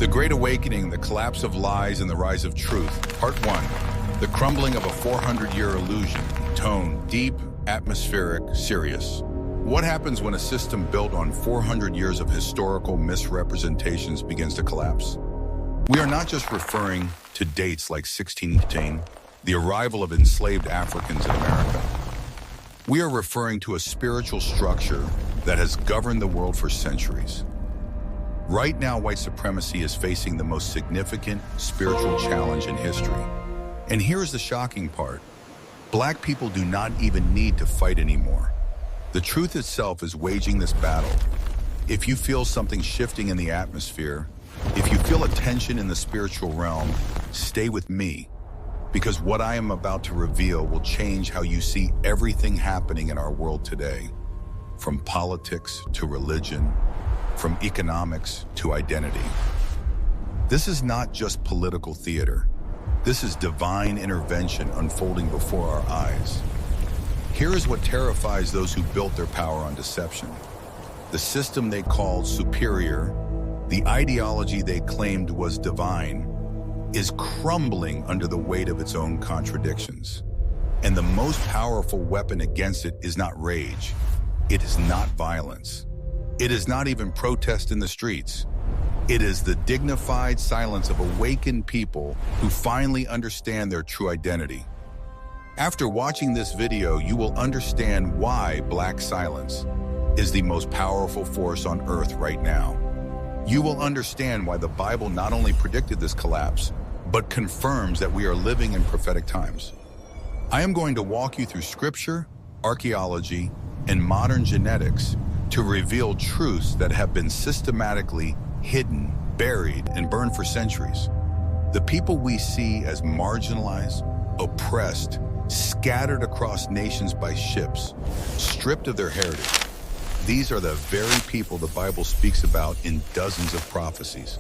The Great Awakening, the Collapse of Lies and the Rise of Truth. Part 1. The Crumbling of a 400-Year Illusion. Tone, deep, atmospheric, serious. What happens when a system built on 400 years of historical misrepresentations begins to collapse? We are not just referring to dates like 1618, the arrival of enslaved Africans in America. We are referring to a spiritual structure that has governed the world for centuries. Right now, white supremacy is facing the most significant spiritual challenge in history. And here's the shocking part. Black people do not even need to fight anymore. The truth itself is waging this battle. If you feel something shifting in the atmosphere, if you feel a tension in the spiritual realm, stay with me, because what I am about to reveal will change how you see everything happening in our world today, from politics to religion, from economics to identity. This is not just political theater. This is divine intervention unfolding before our eyes. Here is what terrifies those who built their power on deception. The system they called superior, the ideology they claimed was divine, is crumbling under the weight of its own contradictions. And the most powerful weapon against it is not rage. It is not violence. It is not even protest in the streets. It is the dignified silence of awakened people who finally understand their true identity. After watching this video, you will understand why black silence is the most powerful force on earth right now. You will understand why the Bible not only predicted this collapse, but confirms that we are living in prophetic times. I am going to walk you through scripture, archaeology, and modern genetics to reveal truths that have been systematically hidden, buried, and burned for centuries. The people we see as marginalized, oppressed, scattered across nations by ships, stripped of their heritage. These are the very people the Bible speaks about in dozens of prophecies.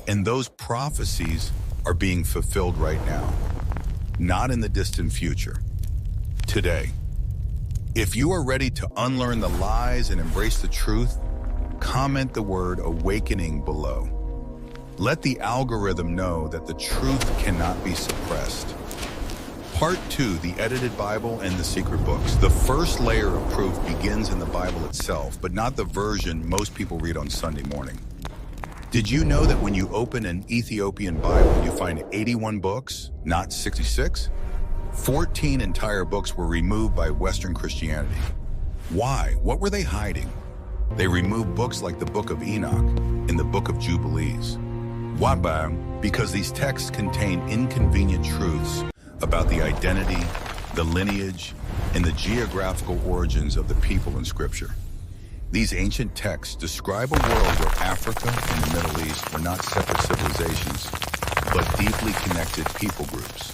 And those prophecies are being fulfilled right now, not in the distant future, today. If you are ready to unlearn the lies and embrace the truth, comment the word awakening below. Let the algorithm know that the truth cannot be suppressed. Part 2, the edited Bible and the secret books. The first layer of proof begins in the Bible itself, but not the version most people read on Sunday morning. Did you know that when you open an Ethiopian Bible, you find 81 books, not 66? 14 entire books were removed by Western Christianity. Why? What were they hiding? They removed books like the Book of Enoch and the Book of Jubilees. Why? Because these texts contain inconvenient truths about the identity, the lineage, and the geographical origins of the people in Scripture. These ancient texts describe a world where Africa and the Middle East were not separate civilizations, but deeply connected people groups.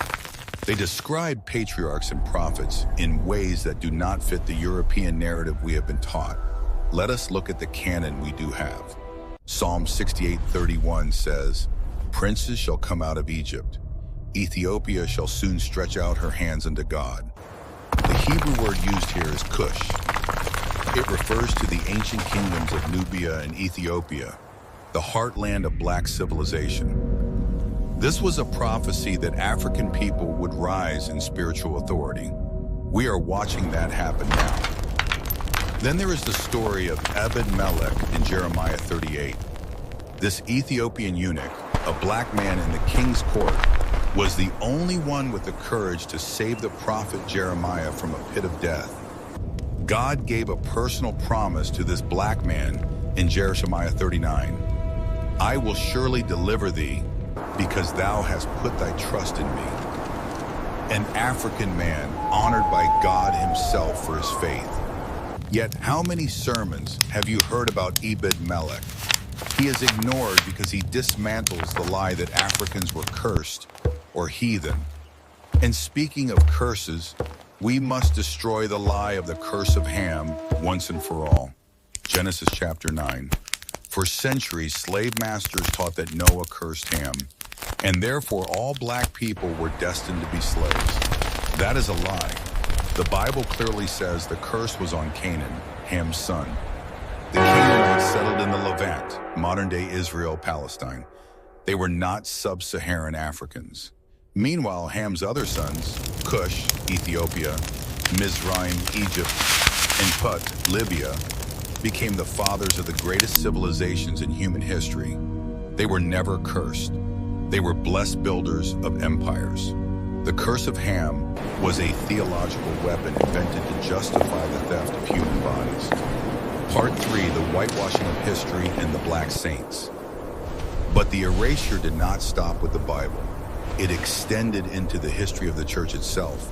They describe patriarchs and prophets in ways that do not fit the European narrative we have been taught. Let us look at the canon we do have. Psalm 68:31 says, "Princes shall come out of Egypt. Ethiopia shall soon stretch out her hands unto God." The Hebrew word used here is Cush. It refers to the ancient kingdoms of Nubia and Ethiopia, the heartland of black civilization. This was a prophecy that African people would rise in spiritual authority. We are watching that happen now. Then there is the story of Ebed-Melech in Jeremiah 38. This Ethiopian eunuch, a black man in the king's court, was the only one with the courage to save the prophet Jeremiah from a pit of death. God gave a personal promise to this black man in Jeremiah 39. "I will surely deliver thee, because thou hast put thy trust in me." An African man honored by God himself for his faith. Yet how many sermons have you heard about Ebed-Melech? He is ignored because he dismantles the lie that Africans were cursed or heathen. And speaking of curses, we must destroy the lie of the curse of Ham once and for all. Genesis chapter 9. For centuries, slave masters taught that Noah cursed Ham, and therefore all black people were destined to be slaves. That is a lie. The Bible clearly says the curse was on Canaan, Ham's son. The Canaanites settled in the Levant, modern-day Israel, Palestine. They were not sub-Saharan Africans. Meanwhile, Ham's other sons, Cush, Ethiopia, Mizraim, Egypt, and Put, Libya, became the fathers of the greatest civilizations in human history. They were never cursed. They were blessed builders of empires. The curse of Ham was a theological weapon invented to justify the theft of human bodies. Part 3, the whitewashing of history and the Black Saints. But the erasure did not stop with the Bible. It extended into the history of the church itself.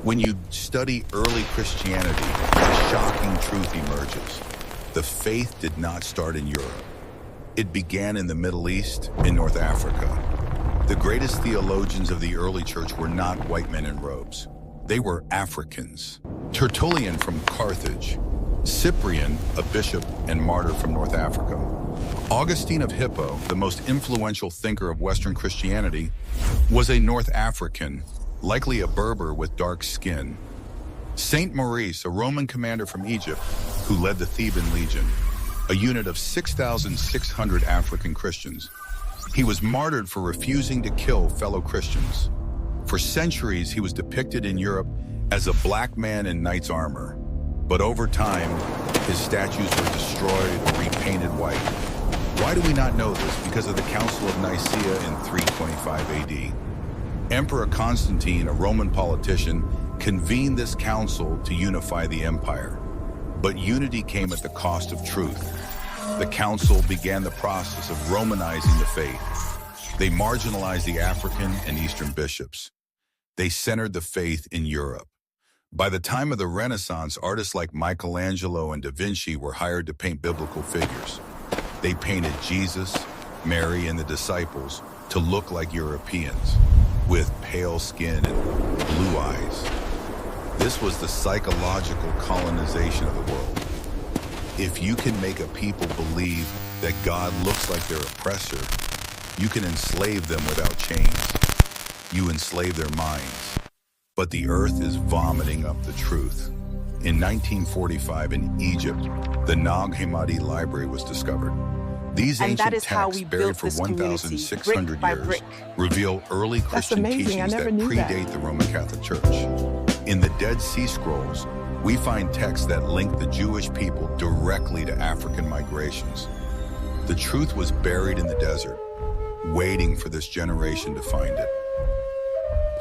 When you study early Christianity, a shocking truth emerges. The faith did not start in Europe. It began in the Middle East and North Africa. The greatest theologians of the early church were not white men in robes. They were Africans. Tertullian from Carthage, Cyprian, a bishop and martyr from North Africa, Augustine of Hippo, the most influential thinker of Western Christianity, was a North African, likely a Berber with dark skin. Saint Maurice, a Roman commander from Egypt, who led the Theban Legion, a unit of 6,600 African Christians. He was martyred for refusing to kill fellow Christians. For centuries, he was depicted in Europe as a black man in knight's armor. But over time, his statues were destroyed or repainted white. Why do we not know this? Because of the Council of Nicaea in 325 AD. Emperor Constantine, a Roman politician, convened this council to unify the empire. But unity came at the cost of truth. The council began the process of Romanizing the faith. They marginalized the African and Eastern bishops. They centered the faith in Europe. By the time of the Renaissance, artists like Michelangelo and Da Vinci were hired to paint biblical figures. They painted Jesus, Mary, and the disciples to look like Europeans, with pale skin and blue eyes. This was the psychological colonization of the world. If you can make a people believe that God looks like their oppressor, you can enslave them without chains. You enslave their minds. But the earth is vomiting up the truth. In 1945 in Egypt, the Nag Hammadi Library was discovered. These ancient texts, buried for 1,600 years, reveal early Christian teachings that predate the Roman Catholic Church. In the Dead Sea Scrolls, we find texts that link the Jewish people directly to African migrations. The truth was buried in the desert, waiting for this generation to find it.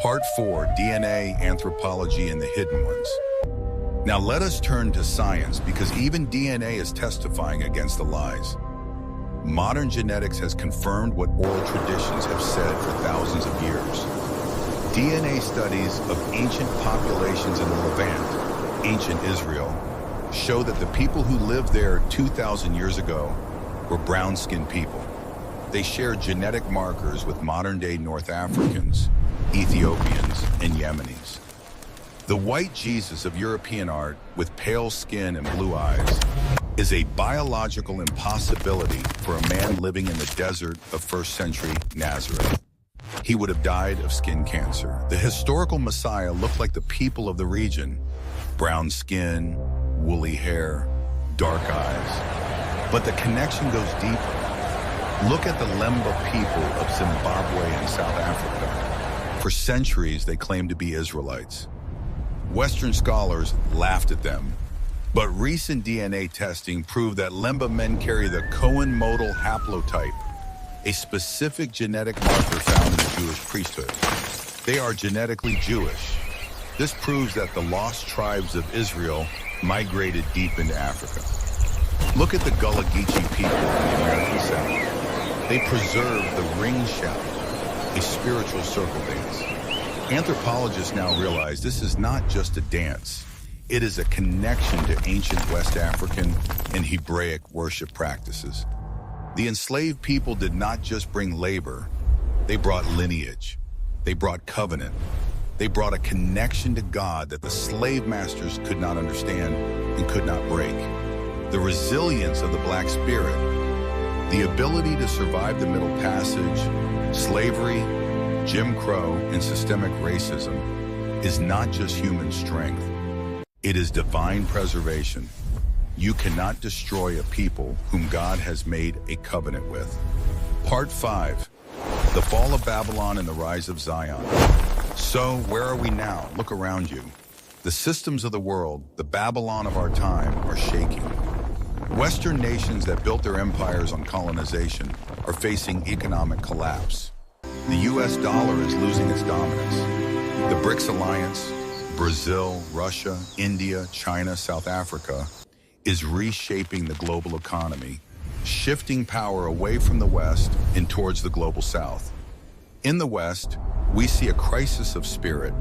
Part 4, DNA, Anthropology, and the Hidden Ones. Now let us turn to science, because even DNA is testifying against the lies. Modern genetics has confirmed what oral traditions have said for thousands of years. DNA studies of ancient populations in the Levant, ancient Israel, show that the people who lived there 2,000 years ago were brown-skinned people. They share genetic markers with modern-day North Africans, Ethiopians, and Yemenis. The white Jesus of European art, with pale skin and blue eyes, is a biological impossibility for a man living in the desert of first-century Nazareth. He would have died of skin cancer. The historical Messiah looked like the people of the region: brown skin, woolly hair, dark eyes. But the connection goes deeper. Look at the Lemba people of Zimbabwe and South Africa. For centuries, they claimed to be Israelites. Western scholars laughed at them, but recent DNA testing proved that Lemba men carry the Cohen-Modal haplotype, a specific genetic marker found in the Jewish priesthood. They are genetically Jewish. This proves that the lost tribes of Israel migrated deep into Africa. Look at the Gullah Geechee people in the American South. They preserved the ring shout, a spiritual circle dance. Anthropologists now realize this is not just a dance. It is a connection to ancient West African and Hebraic worship practices. The enslaved people did not just bring labor, they brought lineage, they brought covenant, they brought a connection to God that the slave masters could not understand and could not break. The resilience of the Black spirit, the ability to survive the Middle Passage, slavery, Jim Crow, and systemic racism is not just human strength. It is divine preservation. You cannot destroy a people whom God has made a covenant with. Part 5, The fall of Babylon and the rise of Zion. So, where are we now? Look around you. The systems of the world, the Babylon of our time, are shaking. Western nations that built their empires on colonization are facing economic collapse. The US dollar is losing its dominance. The BRICS alliance, Brazil, Russia, India, China, South Africa, is reshaping the global economy, shifting power away from the West and towards the global South. In the West, we see a crisis of spirit.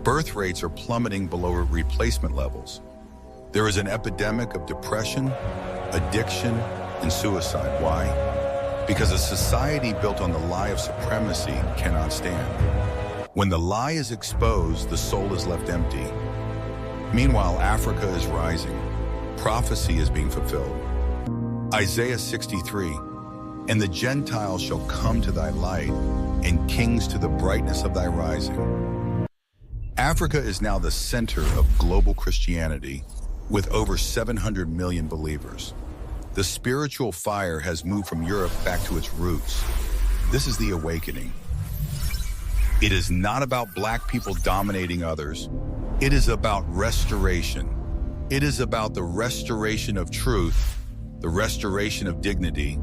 Birth rates are plummeting below replacement levels. There is an epidemic of depression, addiction, and suicide. Why? Because a society built on the lie of supremacy cannot stand. When the lie is exposed, the soul is left empty. Meanwhile, Africa is rising. Prophecy is being fulfilled. Isaiah 63, "And the Gentiles shall come to thy light, and kings to the brightness of thy rising." Africa is now the center of global Christianity, with over 700 million believers. The spiritual fire has moved from Europe back to its roots. This is the awakening. It is not about black people dominating others. It is about restoration. It is about the restoration of truth, the restoration of dignity,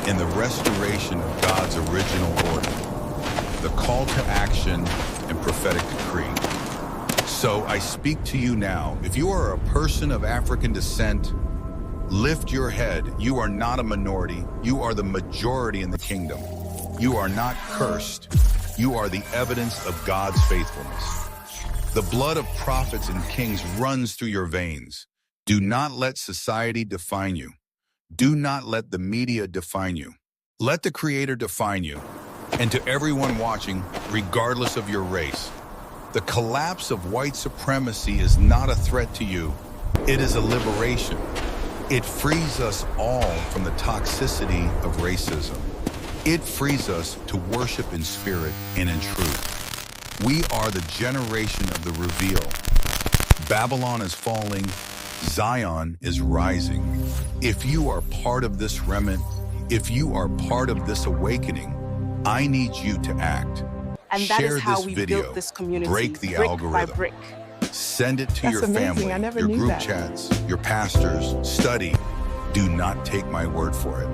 and the restoration of God's original order. The call to action and prophetic decree. So I speak to you now. If you are a person of African descent, lift your head. You are not a minority. You are the majority in the kingdom. You are not cursed. You are the evidence of God's faithfulness. The blood of prophets and kings runs through your veins. Do not let society define you. Do not let the media define you. Let the Creator define you. And to everyone watching, regardless of your race, the collapse of white supremacy is not a threat to you. It is a liberation. It frees us all from the toxicity of racism. It frees us to worship in spirit and in truth. We are the generation of the reveal. Babylon is falling. Zion is rising. If you are part of this remnant, if you are part of this awakening, I need you to act. And that Share is how this we video. built this community, Break the brick algorithm. by brick. Send it to That's your amazing. family, I never your knew group that. chats, your pastors. Study. Do not take my word for it.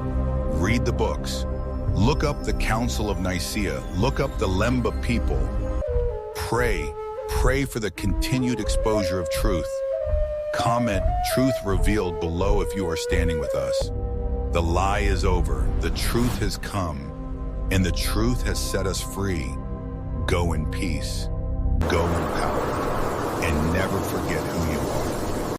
Read the books. Look up the Council of Nicaea. Look up the Lemba people. Pray. Pray for the continued exposure of truth. Comment "Truth Revealed" below if you are standing with us. The lie is over. The truth has come. And the truth has set us free. Go in peace. Go in power.